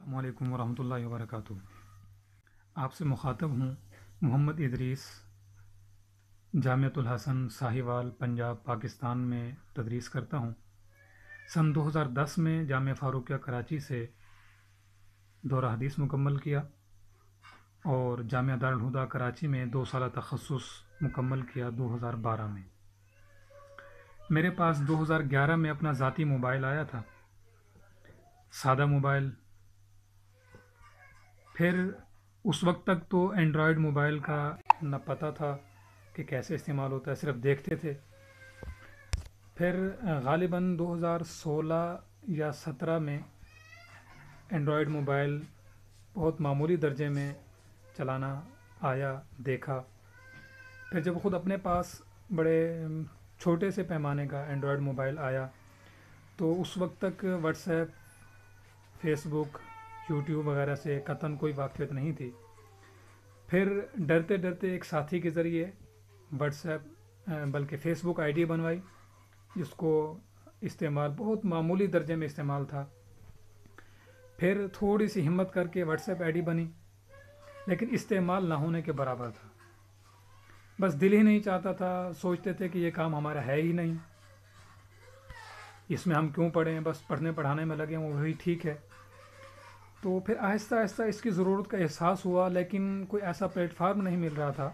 السلام علیکم ورحمۃ اللہ وبرکاتہ۔ آپ سے مخاطب ہوں محمد ادریس، جامعۃ الحسن ساہیوال پنجاب پاکستان میں تدریس کرتا ہوں۔ سن 2010 میں جامعہ فاروقیہ کراچی سے دورہ حدیث مکمل کیا اور جامعہ دارالہدیٰ کراچی میں 2 سالہ تخصص مکمل کیا 2012 میں۔ میرے پاس 2011 میں اپنا ذاتی موبائل آیا تھا، سادہ موبائل۔ پھر اس وقت تک تو اینڈرائڈ موبائل کا نہ پتہ تھا کہ کیسے استعمال ہوتا ہے، صرف دیکھتے تھے۔ پھر غالباً 2016 یا 17 میں اینڈرائڈ موبائل بہت معمولی درجے میں چلانا آیا، دیکھا۔ پھر جب خود اپنے پاس بڑے چھوٹے سے پیمانے کا اینڈرائڈ موبائل آیا تو اس وقت تک واٹس ایپ، فیس بک، یوٹیوب وغیرہ سے قطعاً کوئی واقفیت نہیں تھی۔ پھر ڈرتے ڈرتے ایک ساتھی کے ذریعے واٹس ایپ بلکہ فیس بک آئی ڈی بنوائی، جس کو استعمال بہت معمولی درجے میں استعمال تھا۔ پھر تھوڑی سی ہمت کر کے واٹس ایپ آئی ڈی بنی، لیکن استعمال نہ ہونے کے برابر تھا۔ بس دل ہی نہیں چاہتا تھا، سوچتے تھے کہ یہ کام ہمارا ہے ہی نہیں، اس میں ہم کیوں پڑھیں، بس پڑھنے پڑھانے میں لگے ہیں، وہی ٹھیک ہے۔ تو پھر آہستہ آہستہ اس کی ضرورت کا احساس ہوا، لیکن کوئی ایسا پلیٹ فارم نہیں مل رہا تھا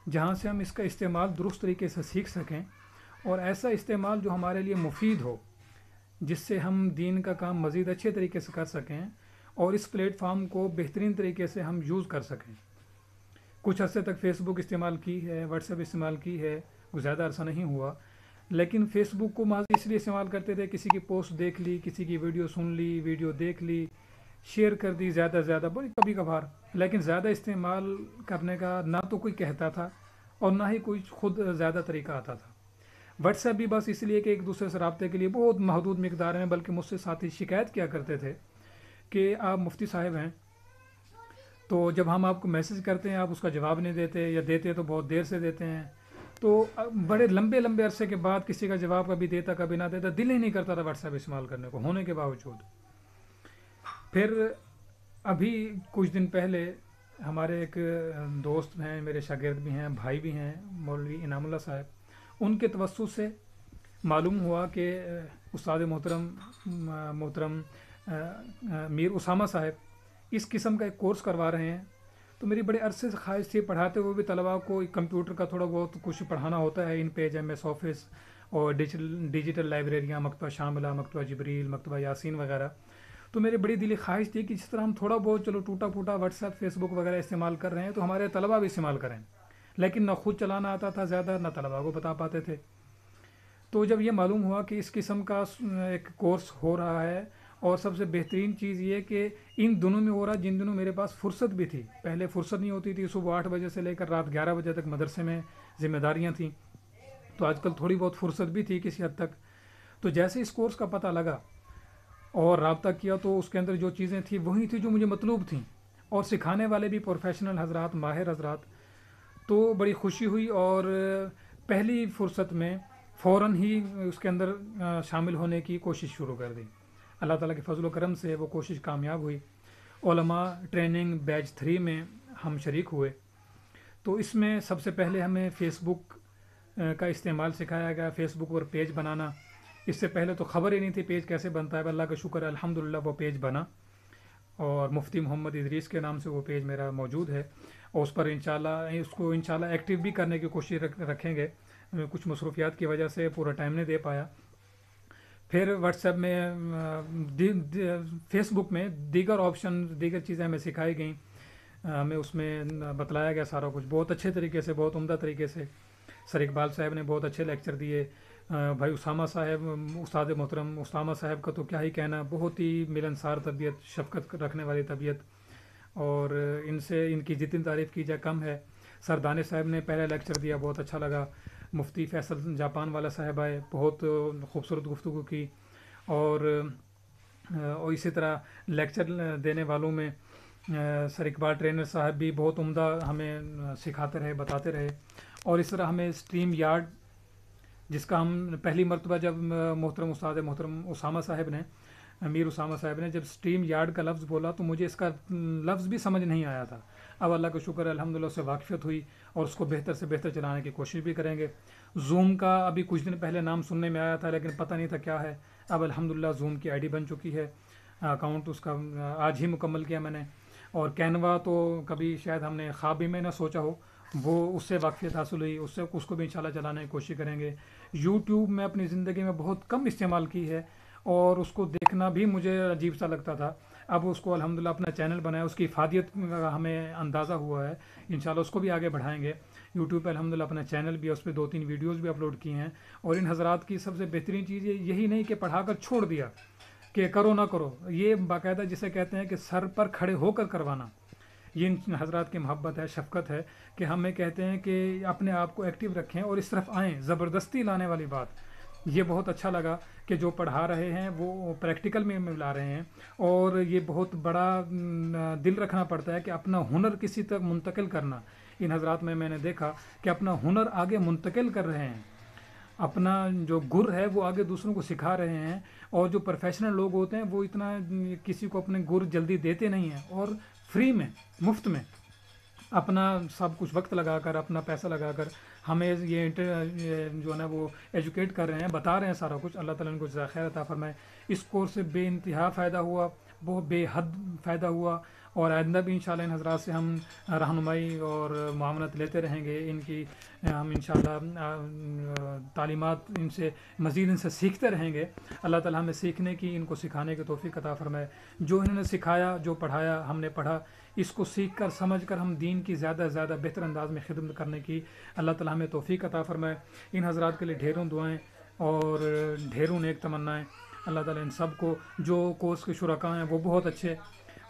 جہاں سے ہم اس کا استعمال درست طریقے سے سیکھ سکیں، اور ایسا استعمال جو ہمارے لیے مفید ہو، جس سے ہم دین کا کام مزید اچھے طریقے سے کر سکیں اور اس پلیٹ فارم کو بہترین طریقے سے ہم یوز کر سکیں۔ کچھ عرصے تک فیس بک استعمال کی ہے، واٹس ایپ استعمال کی ہے، وہ زیادہ عرصہ نہیں ہوا، لیکن فیس بک کو محض اس لیے استعمال کرتے تھے، کسی کی پوسٹ دیکھ لی، کسی کی ویڈیو سن لی، ویڈیو دیکھ لی، شیئر کر دی، زیادہ سے زیادہ بڑی کبھی کبھار، لیکن زیادہ استعمال کرنے کا نہ تو کوئی کہتا تھا اور نہ ہی کوئی خود زیادہ طریقہ آتا تھا۔ واٹس ایپ بھی بس اس لیے کہ ایک دوسرے سے رابطے کے لیے بہت محدود مقدار میں، بلکہ مجھ سے ساتھی شکایت کیا کرتے تھے کہ آپ مفتی صاحب ہیں، تو جب ہم آپ کو میسج کرتے ہیں آپ اس کا جواب نہیں دیتے، یا دیتے تو بہت دیر سے دیتے ہیں، تو بڑے لمبے لمبے عرصے کے بعد کسی کا جواب کبھی دیتا کبھی نہ دیتا، دل ہی نہیں کرتا تھا واٹس ایپ استعمال کرنے کو ہونے کے باوجود۔ پھر ابھی کچھ دن پہلے ہمارے ایک دوست ہیں، میرے شاگرد بھی ہیں، بھائی بھی ہیں، مولوی انعام اللہ صاحب، ان کے توسط سے معلوم ہوا کہ استاد محترم میر اسامہ صاحب اس قسم کا ایک کورس کروا رہے ہیں۔ تو میری بڑے عرصے سے خواہش تھی، پڑھاتے ہوئے بھی طلباء کو کمپیوٹر کا تھوڑا بہت کچھ پڑھانا ہوتا ہے، ان پیج، ایم ایس آفس اور ڈیجیٹل لائبریریاں، مکتبہ شاملہ، مکتبہ جبریل، مکتبہ یاسین وغیرہ۔ تو میری بڑی دلی خواہش تھی کہ جس طرح ہم تھوڑا بہت چلو ٹوٹا پھوٹا واٹس ایپ، فیس بک وغیرہ استعمال کر رہے ہیں تو ہمارے طلباء بھی استعمال کریں، لیکن نہ خود چلانا آتا تھا زیادہ، نہ طلباء کو بتا پاتے تھے۔ تو جب یہ معلوم ہوا کہ اس قسم کا ایک کورس ہو رہا ہے، اور سب سے بہترین چیز یہ کہ ان دنوں میں ہو رہا جن دنوں میرے پاس فرصت بھی تھی، پہلے فرصت نہیں ہوتی تھی، صبح 8 بجے سے لے کر رات 11 بجے تک مدرسے میں ذمہ داریاں تھیں، تو آج کل تھوڑی بہت فرصت بھی تھی کسی حد تک۔ تو جیسے اس کورس کا پتہ لگا اور رابطہ کیا تو اس کے اندر جو چیزیں تھیں وہی تھیں جو مجھے مطلوب تھیں، اور سکھانے والے بھی پروفیشنل حضرات، ماہر حضرات، تو بڑی خوشی ہوئی، اور پہلی فرصت میں فوراً ہی اس کے اندر شامل ہونے کی کوشش شروع کر دی۔ اللہ تعالیٰ کے فضل و کرم سے وہ کوشش کامیاب ہوئی۔ علماء ٹریننگ بیچ 3 میں ہم شریک ہوئے۔ تو اس میں سب سے پہلے ہمیں فیس بک کا استعمال سکھایا گیا، فیس بک پر پیج بنانا۔ اس سے پہلے تو خبر ہی نہیں تھی پیج کیسے بنتا ہے، اللہ کا شکر ہے، الحمدللہ وہ پیج بنا، اور مفتی محمد ادریس کے نام سے وہ پیج میرا موجود ہے، اور اس پر انشاءاللہ ایکٹیو بھی کرنے کی کوشش رکھیں گے۔ کچھ مصروفیات کی وجہ سے پورا ٹائم نہیں دے پایا۔ پھر واٹس ایپ میں، فیس بک میں دیگر آپشن، دیگر چیزیں ہمیں سکھائی گئیں، ہمیں اس میں بتلایا گیا سارا کچھ بہت اچھے طریقے سے، بہت عمدہ طریقے سے۔ سر اقبال صاحب نے بہت اچھے لیکچر دیے، بھائی اسامہ صاحب، استاد محترم اسامہ صاحب کا تو کیا ہی کہنا، بہت ہی ملنسار طبیعت، شفقت رکھنے والی طبیعت، اور ان کی جتنی تعریف کی جائے کم ہے۔ سر دانش صاحب نے پہلا لیکچر دیا، بہت اچھا لگا۔ مفتی فیصل جاپان والا صاحب آئے، بہت خوبصورت گفتگو کی، اور اسی طرح لیکچر دینے والوں میں سر اقبال ٹرینر صاحب بھی بہت عمدہ ہمیں سکھاتے رہے، بتاتے رہے۔ اور اس طرح ہمیں اسٹریم یارڈ، جس کا ہم پہلی مرتبہ جب محترم استاد محترم اسامہ صاحب نے امیر اسامہ صاحب نے جب اسٹریم یارڈ کا لفظ بولا تو مجھے اس کا لفظ بھی سمجھ نہیں آیا تھا. اب اللہ کا شکر ہے الحمدللہ اس سے واقفیت ہوئی اور اس کو بہتر سے بہتر چلانے کی کوشش بھی کریں گے. زوم کا ابھی کچھ دن پہلے نام سننے میں آیا تھا لیکن پتہ نہیں تھا کیا ہے. اب الحمدللہ زوم کی آئی ڈی بن چکی ہے, اکاؤنٹ اس کا آج ہی مکمل کیا میں نے. اور کینوا تو کبھی شاید ہم نے خواب بھی میں نہ سوچا ہو, وہ اس سے واقفیت حاصل ہوئی, اس کو بھی انشاءاللہ چلانے کی کوشش کریں گے. یوٹیوب میں اپنی زندگی میں بہت کم استعمال کی ہے اور اس کو دیکھنا بھی مجھے عجیب سا لگتا تھا. اب اس کو الحمدللہ اپنا چینل بنایا, اس کی افادیت کا ہمیں اندازہ ہوا ہے. انشاءاللہ اس کو بھی آگے بڑھائیں گے. یوٹیوب پہ الحمدللہ اپنا چینل بھی ہے, اس پہ 2-3 ویڈیوز بھی اپلوڈ کی ہیں. اور ان حضرات کی سب سے بہترین چیز یہی نہیں کہ پڑھا کر چھوڑ دیا کہ کرو نہ کرو, یہ باقاعدہ جسے کہتے ہیں کہ سر پر کھڑے ہو کر کروانا. یہ ان حضرات کی محبت ہے, شفقت ہے کہ ہمیں کہتے ہیں کہ اپنے آپ کو ایکٹیو رکھیں اور اس طرف آئیں. زبردستی لانے والی بات, یہ بہت اچھا لگا کہ جو پڑھا رہے ہیں وہ پریکٹیکل میں لا رہے ہیں. اور یہ بہت بڑا دل رکھنا پڑتا ہے کہ اپنا ہنر کسی تک منتقل کرنا. ان حضرات میں نے دیکھا کہ اپنا ہنر آگے منتقل کر رہے ہیں, اپنا جو گر ہے وہ آگے دوسروں کو سکھا رہے ہیں. اور جو پروفیشنل لوگ ہوتے ہیں وہ اتنا کسی کو اپنے گر جلدی دیتے نہیں ہیں, اور فری میں, مفت میں اپنا سب کچھ وقت لگا کر, اپنا پیسہ لگا کر ہمیں یہ جو ہے نا وہ ایجوکیٹ کر رہے ہیں, بتا رہے ہیں سارا کچھ. اللہ تعالیٰ ان کو جزائے خیر عطا فرمائے. اس کورس سے بے انتہا فائدہ ہوا, بہت بے حد فائدہ ہوا. اور آئندہ بھی انشاءاللہ ان حضرات سے ہم رہنمائی اور معاونت لیتے رہیں گے. ان کی ہم انشاءاللہ تعلیمات ان سے مزید ان سے سیکھتے رہیں گے. اللہ تعالیٰ ہمیں سیکھنے کی, ان کو سکھانے کی توفیق عطا فرمائے. جو انہوں نے سکھایا, جو پڑھایا, ہم نے پڑھا, اس کو سیکھ کر سمجھ کر ہم دین کی زیادہ سے زیادہ بہتر انداز میں خدمت کرنے کی اللہ تعالیٰ ہمیں توفیق عطا فرمائے. ان حضرات کے لیے ڈھیروں دعائیں اور ڈھیروں نیک تمنائیں. اللہ تعالیٰ ان سب کو, جو کورس کے شرکاء ہیں وہ بہت اچھے,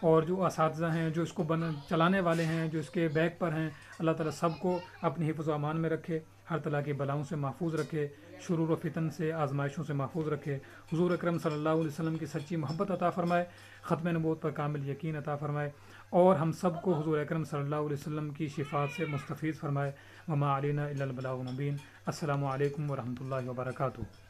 اور جو اساتذہ ہیں, جو اس کو چلانے والے ہیں, جو اس کے بیک پر ہیں, اللہ تعالیٰ سب کو اپنی حفظ و امان میں رکھے, ہر طرح کی بلاؤں سے محفوظ رکھے, شرور و فتن سے, آزمائشوں سے محفوظ رکھے. حضور اکرم صلی اللہ علیہ وسلم کی سچی محبت عطا فرمائے, ختم نبوت پر کامل یقین عطا فرمائے, اور ہم سب کو حضور اکرم صلی اللہ علیہ وسلم کی شفاعت سے مستفیض فرمائے. وما علینا الا البلاغ المبین. السلام علیکم ورحمۃ اللہ وبرکاتہ.